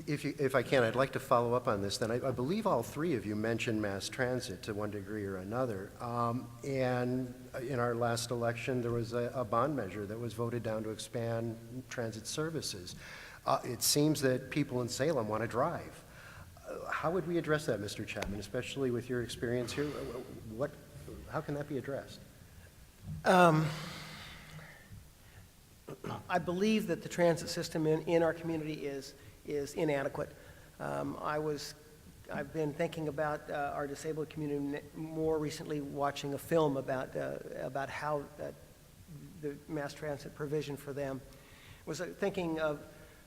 If I can, I'd like to follow up on this then. I believe all three of you mentioned mass transit to one degree or another. And in our last election, there was a bond measure that was voted down to expand transit services. It seems that people in Salem want to drive. How would we address that, Mr. Chapman, especially with your experience here? How can that be addressed? I believe that the transit system in our community is inadequate. I've been thinking about our disabled community more recently, watching a film about how the mass transit provision for them. Was thinking of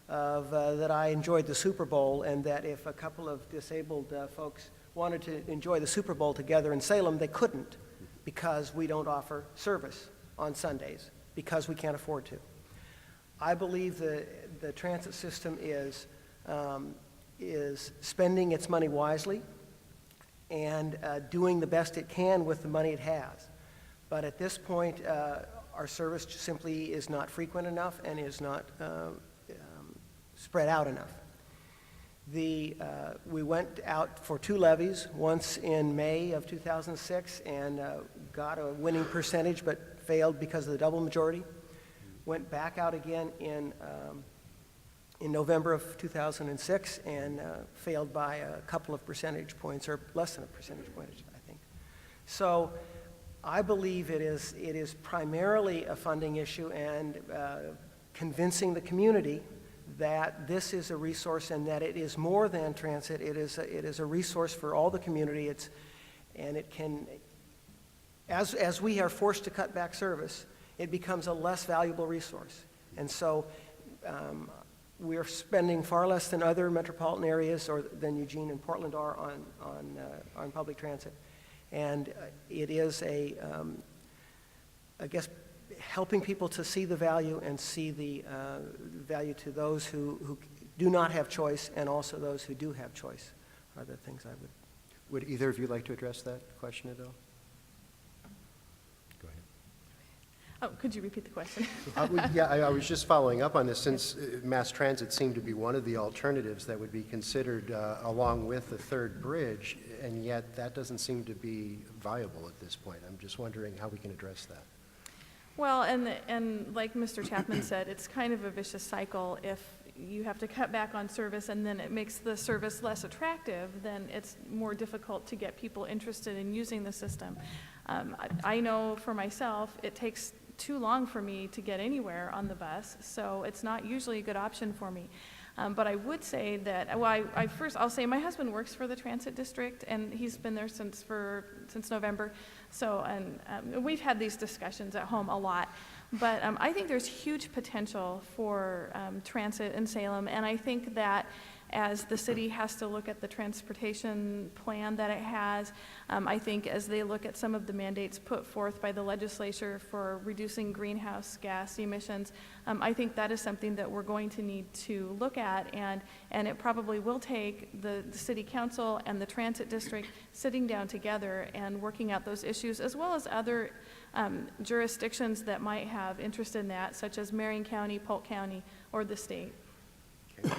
that I enjoyed the Super Bowl, and that if a couple of disabled folks wanted to enjoy the Super Bowl together in Salem, they couldn't, because we don't offer service on Sundays, because we can't afford to. I believe the transit system is spending its money wisely and doing the best it can with the money it has. But at this point, our service simply is not frequent enough and is not spread out enough. We went out for 2 levies, once in May of 2006, and got a winning percentage, but failed because of the double majority. Went back out again in November of 2006 and failed by a couple of percentage points, or less than a percentage point, I think. So I believe it is primarily a funding issue, and convincing the community that this is a resource and that it is more than transit. It is a resource for all the community. And it can, as we are forced to cut back service, it becomes a less valuable resource. And so we're spending far less than other metropolitan areas, or than Eugene and Portland are, on public transit. And it is I guess, helping people to see the value and see the value to those who do not have choice, and also those who do have choice, are the things I would. Would either of you like to address that question at all? Go ahead. Oh, could you repeat the question? Yeah, I was just following up on this, since mass transit seemed to be one of the alternatives that would be considered along with the third bridge, and yet that doesn't seem to be viable at this point. I'm just wondering how we can address that. Well, and like Mr. Chapman said, it's kind of a vicious cycle. If you have to cut back on service and then it makes the service less attractive, then it's more difficult to get people interested in using the system. I know for myself, it takes too long for me to get anywhere on the bus, so it's not usually a good option for me. But I would say that, well, I'll say my husband works for the transit district, and he's been there since November. So, and we've had these discussions at home a lot. But I think there's huge potential for transit in Salem, and I think that as the city has to look at the transportation plan that it has, I think as they look at some of the mandates put forth by the legislature for reducing greenhouse gas emissions, I think that is something that we're going to need to look at, and it probably will take the city council and the transit district sitting down together and working out those issues, as well as other jurisdictions that might have interest in that, such as Marion County, Polk County, or the state. Okay.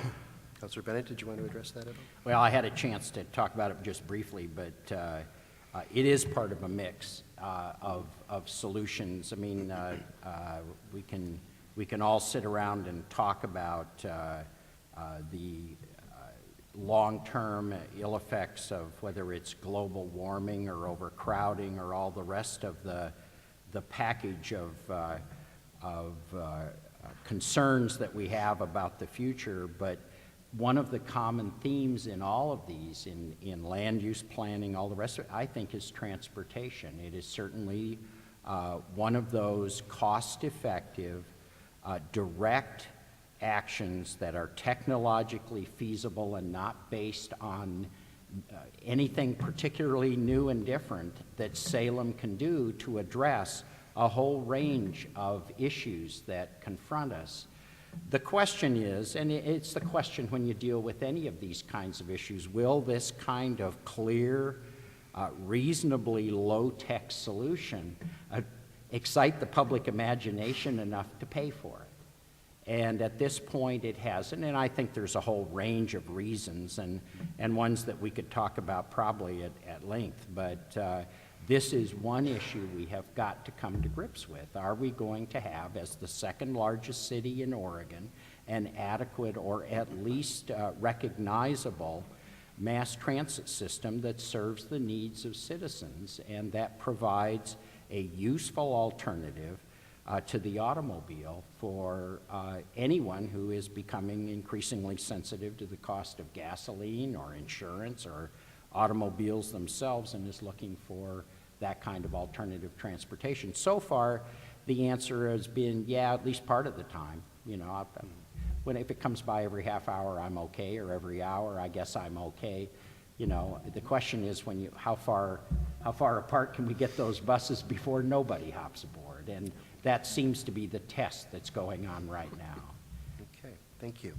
Councilor Bennett, did you want to address that at all? Well, I had a chance to talk about it just briefly, but it is part of a mix of solutions. I mean, we can all sit around and talk about the long-term ill effects of whether it's global warming or overcrowding or all the rest of the package of concerns that we have about the future, but one of the common themes in all of these, in land use planning, all the rest of it, I think, is transportation. It is certainly one of those cost-effective, direct actions that are technologically feasible and not based on anything particularly new and different that Salem can do to address a whole range of issues that confront us. The question is, and it's the question when you deal with any of these kinds of issues, will this kind of clear, reasonably low-tech solution excite the public imagination enough to pay for it? And at this point, it hasn't, and I think there's a whole range of reasons, and ones that we could talk about probably at length, but this is one issue we have got to come to grips with. Are we going to have, as the second largest city in Oregon, an adequate or at least recognizable mass transit system that serves the needs of citizens and that provides a useful alternative to the automobile for anyone who is becoming increasingly sensitive to the cost of gasoline or insurance or automobiles themselves and is looking for that kind of alternative transportation. So far, the answer has been, yeah, at least part of the time. You know, if it comes by every half hour, I'm okay, or every hour, I guess I'm okay. You know, the question is how far apart can we get those buses before nobody hops aboard? And that seems to be the test that's going on right now. Okay, thank you.